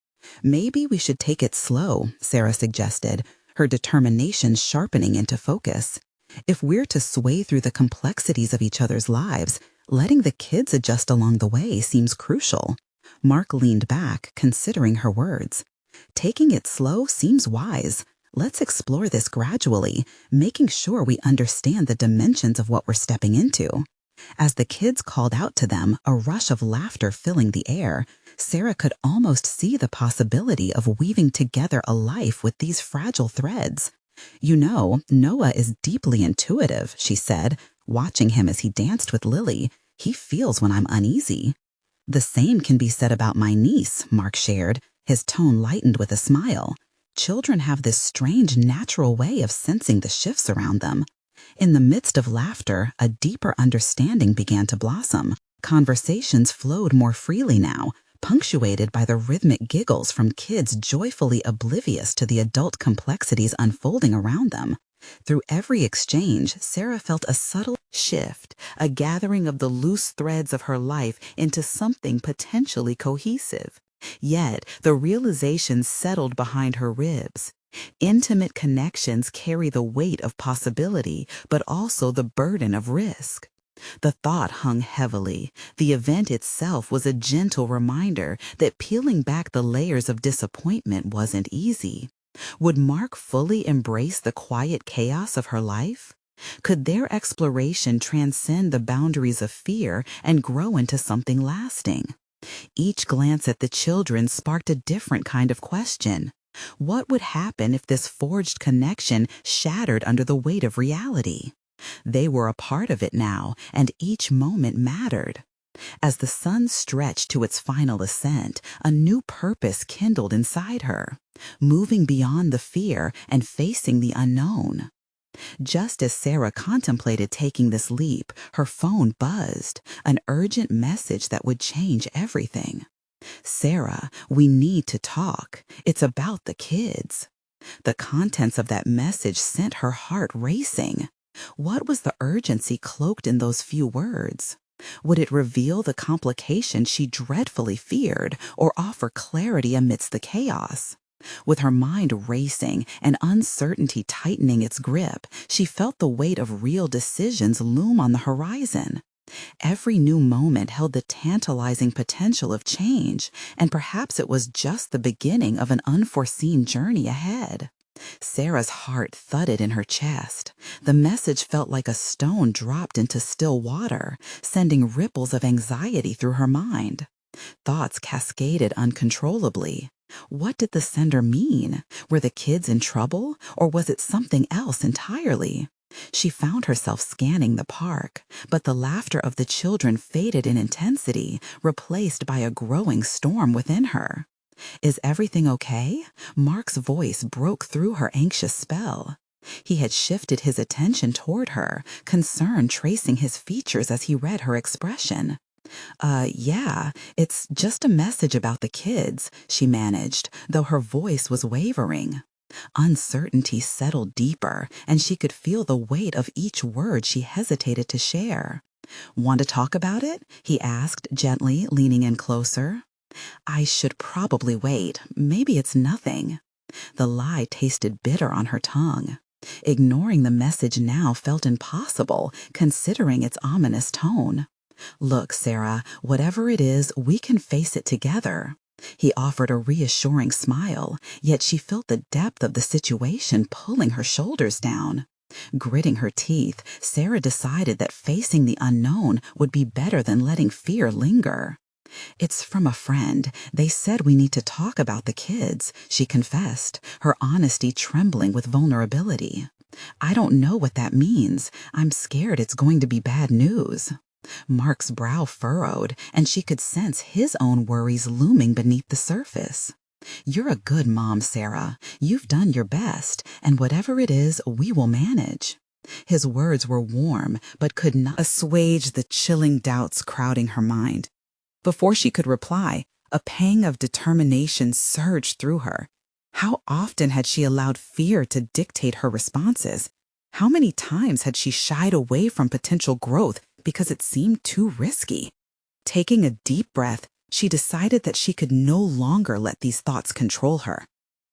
"Maybe we should take it slow," Sarah suggested, her determination sharpening into focus. "If we're to sway through the complexities of each other's lives, letting the kids adjust along the way seems crucial." Mark leaned back, considering her words. "Taking it slow seems wise. Let's explore this gradually, making sure we understand the dimensions of what we're stepping into." As the kids called out to them, a rush of laughter filling the air, Sarah could almost see the possibility of weaving together a life with these fragile threads. "You know, Noah is deeply intuitive," she said, watching him as he danced with Lily. "He feels when I'm uneasy." "The same can be said about my niece," Mark shared, his tone lightened with a smile. "Children have this strange natural way of sensing the shifts around them." In the midst of laughter, a deeper understanding began to blossom. Conversations flowed more freely now, punctuated by the rhythmic giggles from kids joyfully oblivious to the adult complexities unfolding around them. Through every exchange, Sarah felt a subtle shift, a gathering of the loose threads of her life into something potentially cohesive. Yet, the realization settled behind her ribs. Intimate connections carry the weight of possibility, but also the burden of risk. The thought hung heavily. The event itself was a gentle reminder that peeling back the layers of disappointment wasn't easy. Would Mark fully embrace the quiet chaos of her life? Could their exploration transcend the boundaries of fear and grow into something lasting? Each glance at the children sparked a different kind of question. What would happen if this forged connection shattered under the weight of reality? They were a part of it now, and each moment mattered. As the sun stretched to its final ascent, a new purpose kindled inside her, moving beyond the fear and facing the unknown. Just as Sarah contemplated taking this leap, her phone buzzed, an urgent message that would change everything. "Sarah, we need to talk. It's about the kids." The contents of that message sent her heart racing. What was the urgency cloaked in those few words? Would it reveal the complication she dreadfully feared, or offer clarity amidst the chaos? With her mind racing and uncertainty tightening its grip, she felt the weight of real decisions loom on the horizon. Every new moment held the tantalizing potential of change, and perhaps it was just the beginning of an unforeseen journey ahead. Sarah's heart thudded in her chest. The message felt like a stone dropped into still water, sending ripples of anxiety through her mind. Thoughts cascaded uncontrollably. What did the sender mean? Were the kids in trouble, or was it something else entirely? She found herself scanning the park, but the laughter of the children faded in intensity, replaced by a growing storm within her. "Is everything okay?" Mark's voice broke through her anxious spell. He had shifted his attention toward her, concern tracing his features as he read her expression. Yeah, it's just a message about the kids," she managed, though her voice was wavering. Uncertainty settled deeper, and she could feel the weight of each word she hesitated to share. "Want to talk about it?" he asked gently, leaning in closer. "I should probably wait. Maybe it's nothing." The lie tasted bitter on her tongue. Ignoring the message now felt impossible, considering its ominous tone. "Look, Sarah, whatever it is, we can face it together." He offered a reassuring smile, yet she felt the depth of the situation pulling her shoulders down. Gritting her teeth, Sarah decided that facing the unknown would be better than letting fear linger. "It's from a friend. They said we need to talk about the kids," she confessed, her honesty trembling with vulnerability. "I don't know what that means. I'm scared it's going to be bad news." Mark's brow furrowed, and she could sense his own worries looming beneath the surface. "You're a good mom, Sarah. You've done your best, and whatever it is, we will manage." His words were warm, but could not assuage the chilling doubts crowding her mind. Before she could reply, a pang of determination surged through her. How often had she allowed fear to dictate her responses? How many times had she shied away from potential growth because it seemed too risky? Taking a deep breath, she decided that she could no longer let these thoughts control her.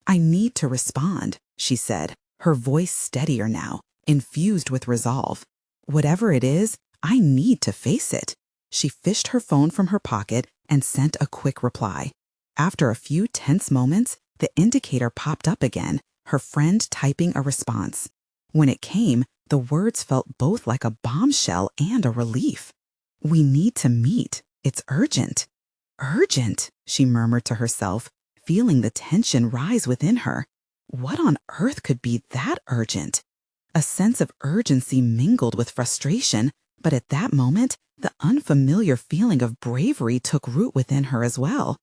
"I need to respond," she said, her voice steadier now, infused with resolve. "Whatever it is, I need to face it." She fished her phone from her pocket and sent a quick reply. After a few tense moments, the indicator popped up again, her friend typing a response. When it came, the words felt both like a bombshell and a relief. "We need to meet. It's urgent." "Urgent," she murmured to herself, feeling the tension rise within her. What on earth could be that urgent? A sense of urgency mingled with frustration, but at that moment, the unfamiliar feeling of bravery took root within her as well.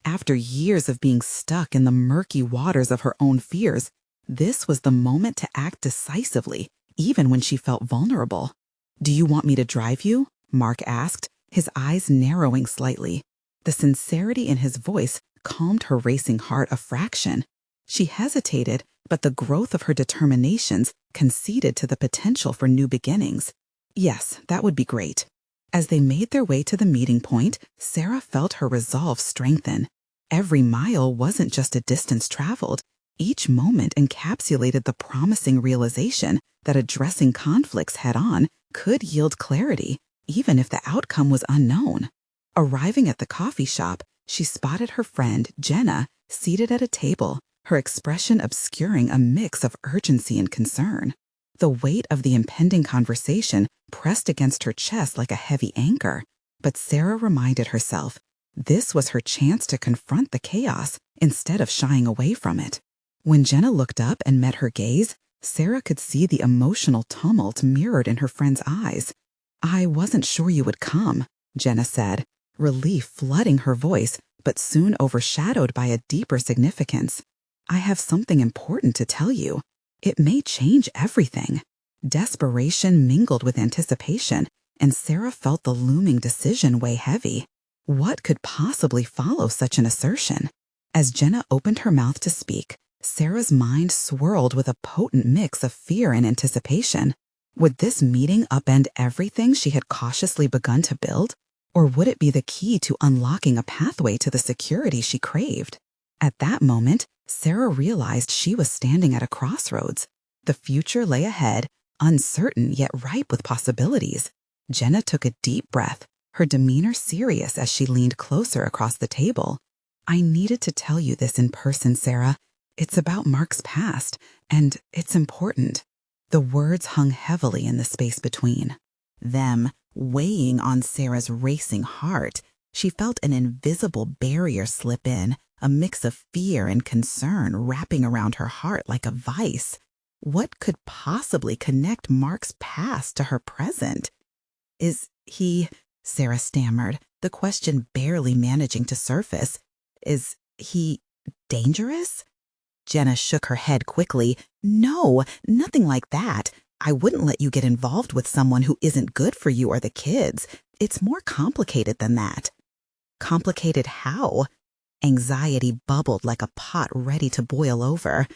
After years of being stuck in the murky waters of her own fears, this was the moment to act decisively, even when she felt vulnerable. "Do you want me to drive you?" Mark asked, his eyes narrowing slightly. The sincerity in his voice calmed her racing heart a fraction. She hesitated, but the growth of her determinations conceded to the potential for new beginnings. "Yes, that would be great." As they made their way to the meeting point, Sarah felt her resolve strengthen. Every mile wasn't just a distance traveled, Each moment encapsulated the promising realization that addressing conflicts head-on could yield clarity, even if the outcome was unknown. Arriving at the coffee shop, she spotted her friend, Jenna, seated at a table, her expression obscuring a mix of urgency and concern. The weight of the impending conversation pressed against her chest like a heavy anchor, but Sarah reminded herself this was her chance to confront the chaos instead of shying away from it. When Jenna looked up and met her gaze, Sarah could see the emotional tumult mirrored in her friend's eyes. "I wasn't sure you would come," Jenna said, relief flooding her voice, but soon overshadowed by a deeper significance. "I have something important to tell you. It may change everything." Desperation mingled with anticipation, and Sarah felt the looming decision weigh heavy. What could possibly follow such an assertion? As Jenna opened her mouth to speak, Sarah's mind swirled with a potent mix of fear and anticipation. Would this meeting upend everything she had cautiously begun to build? Or would it be the key to unlocking a pathway to the security she craved? At that moment, Sarah realized she was standing at a crossroads. The future lay ahead, uncertain yet ripe with possibilities. Jenna took a deep breath, her demeanor serious as she leaned closer across the table. "I needed to tell you this in person, Sarah. It's about Mark's past, and it's important." The words hung heavily in the space between. Them weighing on Sarah's racing heart, she felt an invisible barrier slip in, a mix of fear and concern wrapping around her heart like a vice. What could possibly connect Mark's past to her present? "Is he," Sarah stammered, the question barely managing to surface, "is he dangerous?" Jenna shook her head quickly. "No, nothing like that. I wouldn't let you get involved with someone who isn't good for you or the kids. It's more complicated than that." "Complicated how?" Anxiety bubbled like a pot ready to boil over.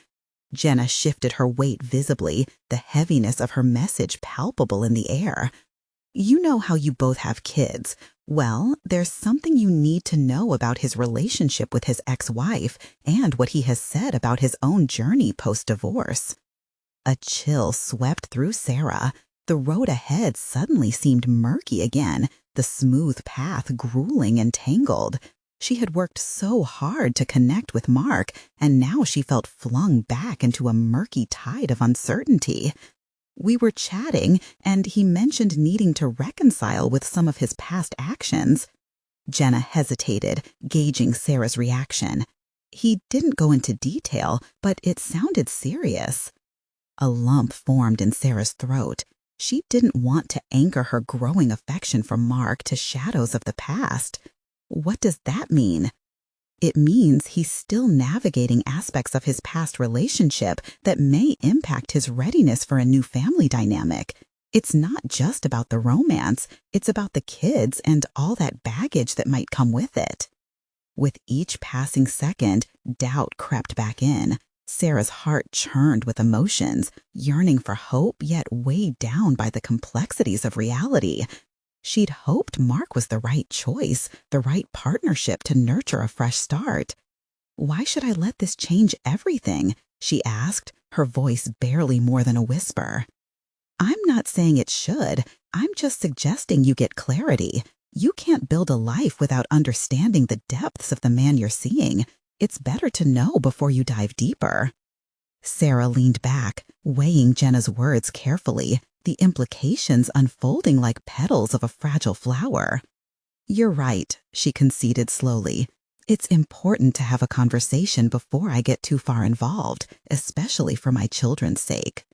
Jenna shifted her weight visibly, the heaviness of her message palpable in the air. "You know how you both have kids. Well, there's something you need to know about his relationship with his ex-wife and what he has said about his own journey post-divorce." A chill swept through Sarah. The road ahead suddenly seemed murky again, the smooth path grueling and tangled. She had worked so hard to connect with Mark, and now she felt flung back into a murky tide of uncertainty. "We were chatting, and he mentioned needing to reconcile with some of his past actions." Jenna hesitated, gauging Sarah's reaction. "He didn't go into detail, but it sounded serious." A lump formed in Sarah's throat. She didn't want to anchor her growing affection for Mark to shadows of the past. What does that mean? It means he's still navigating aspects of his past relationship that may impact his readiness for a new family dynamic. It's not just about the romance, it's about the kids and all that baggage that might come with it. With each passing second, doubt crept back in. Sarah's heart churned with emotions, yearning for hope yet weighed down by the complexities of reality. She'd hoped Mark was the right choice, the right partnership to nurture a fresh start. "Why should I let this change everything?" she asked, her voice barely more than a whisper. "I'm not saying it should. I'm just suggesting you get clarity. You can't build a life without understanding the depths of the man you're seeing. It's better to know before you dive deeper." Sarah leaned back, weighing Jenna's words carefully, the implications unfolding like petals of a fragile flower. "You're right," she conceded slowly. "It's important to have a conversation before I get too far involved, especially for my children's sake."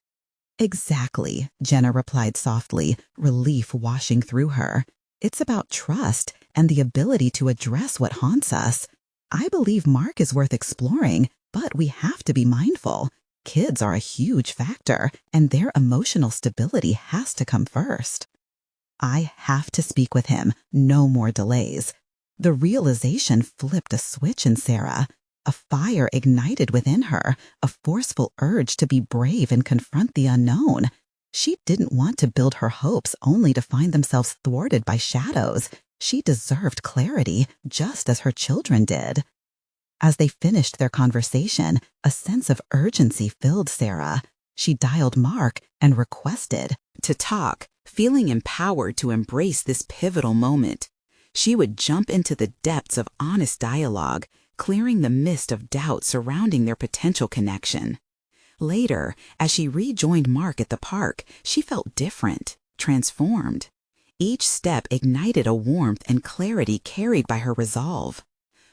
"Exactly," Jenna replied softly, relief washing through her. "It's about trust and the ability to address what haunts us. I believe Mark is worth exploring, but we have to be mindful. Kids are a huge factor, and their emotional stability has to come first." "I have to speak with him. No more delays." The realization flipped a switch in Sarah. A fire ignited within her, a forceful urge to be brave and confront the unknown. She didn't want to build her hopes only to find themselves thwarted by shadows. She deserved clarity, just as her children did. As they finished their conversation, a sense of urgency filled Sarah. She dialed Mark and requested to talk, feeling empowered to embrace this pivotal moment. She would jump into the depths of honest dialogue, clearing the mist of doubt surrounding their potential connection. Later, as she rejoined Mark at the park, she felt different, transformed. Each step ignited a warmth and clarity carried by her resolve.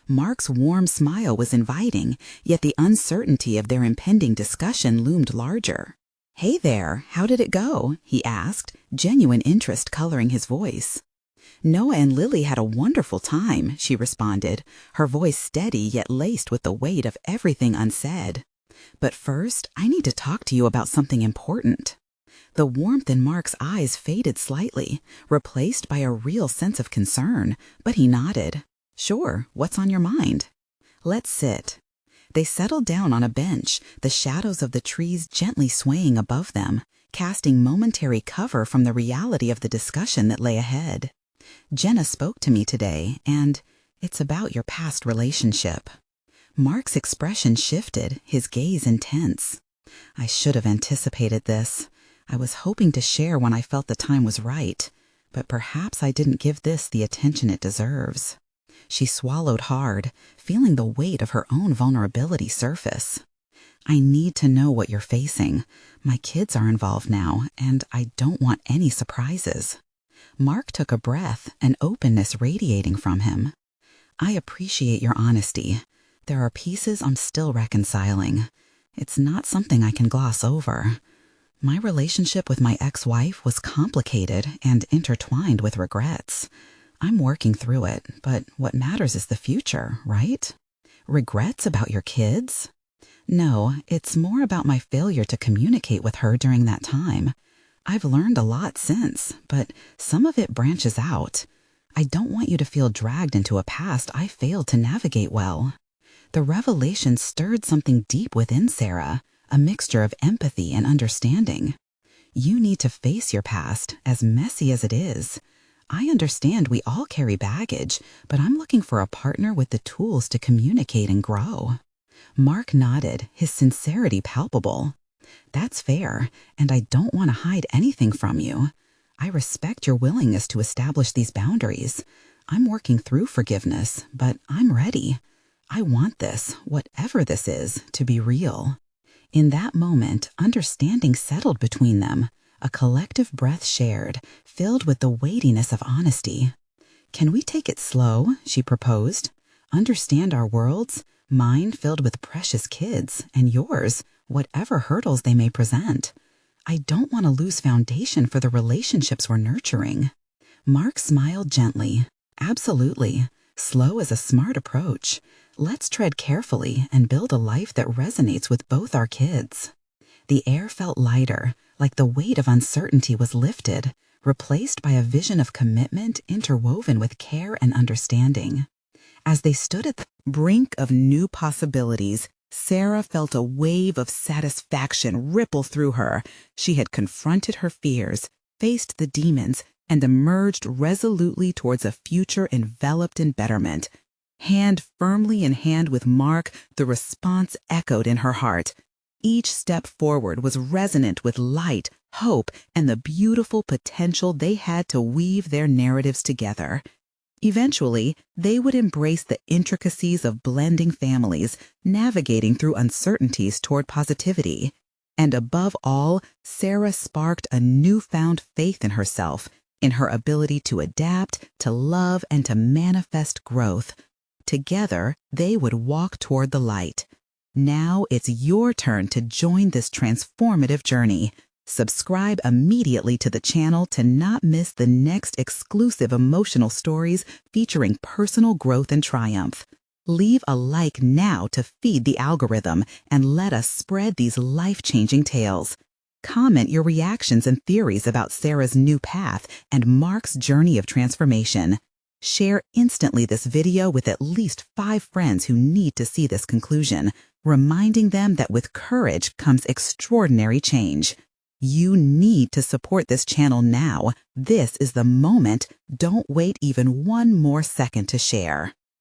Mark's warm smile was inviting, yet the uncertainty of their impending discussion loomed larger. "Hey there, how did it go?" he asked, genuine interest coloring his voice. "Noah and Lily had a wonderful time," she responded, her voice steady yet laced with the weight of everything unsaid. "But first, I need to talk to you about something important." The warmth in Mark's eyes faded slightly, replaced by a real sense of concern, but he nodded. "Sure, what's on your mind?" "Let's sit." They settled down on a bench, the shadows of the trees gently swaying above them, casting momentary cover from the reality of the discussion that lay ahead. "Jenna spoke to me today, and it's about your past relationship." Mark's expression shifted, his gaze intense. "I should have anticipated this. I was hoping to share when I felt the time was right, but perhaps I didn't give this the attention it deserves." She swallowed hard, feeling the weight of her own vulnerability surface. "I need to know what you're facing. My kids are involved now, and I don't want any surprises." Mark took a breath, an openness radiating from him. "I appreciate your honesty. There are pieces I'm still reconciling. It's not something I can gloss over. My relationship with my ex-wife was complicated and intertwined with regrets. I'm working through it, but what matters is the future, right? Regrets about your kids? No, it's more about my failure to communicate with her during that time. I've learned a lot since, but some of it branches out. I don't want you to feel dragged into a past I failed to navigate well." The revelation stirred something deep within Sarah, a mixture of empathy and understanding. You need to face your past, as messy as it is. I understand we all carry baggage, but I'm looking for a partner with the tools to communicate and grow. Mark nodded, his sincerity palpable. "That's fair, and I don't want to hide anything from you. I respect your willingness to establish these boundaries. I'm working through forgiveness, but I'm ready. I want this, whatever this is, to be real." In that moment, understanding settled between them, a collective breath shared, filled with the weightiness of honesty. "Can we take it slow?" she proposed. "Understand our worlds, mine filled with precious kids, and yours, whatever hurdles they may present. I don't want to lose foundation for the relationships we're nurturing." Mark smiled gently. "Absolutely. Slow is a smart approach. Let's tread carefully and build a life that resonates with both our kids." The air felt lighter, like the weight of uncertainty was lifted, replaced by a vision of commitment interwoven with care and understanding. As they stood at the brink of new possibilities, Sarah felt a wave of satisfaction ripple through her. She had confronted her fears, faced the demons, and emerged resolutely towards a future enveloped in betterment. Hand firmly in hand with Mark, the response echoed in her heart. Each step forward was resonant with light, hope, and the beautiful potential they had to weave their narratives together. Eventually, they would embrace the intricacies of blending families, navigating through uncertainties toward positivity. And above all, Sarah sparked a newfound faith in herself, in her ability to adapt, to love, and to manifest growth. Together, they would walk toward the light. Now it's your turn to join this transformative journey. Subscribe immediately to the channel to not miss the next exclusive emotional stories featuring personal growth and triumph. Leave a like now to feed the algorithm and let us spread these life-changing tales. Comment your reactions and theories about Sarah's new path and Mark's journey of transformation. Share instantly this video with at least 5 friends who need to see this conclusion, reminding them that with courage comes extraordinary change. You need to support this channel now. This is the moment. Don't wait even one more second to share.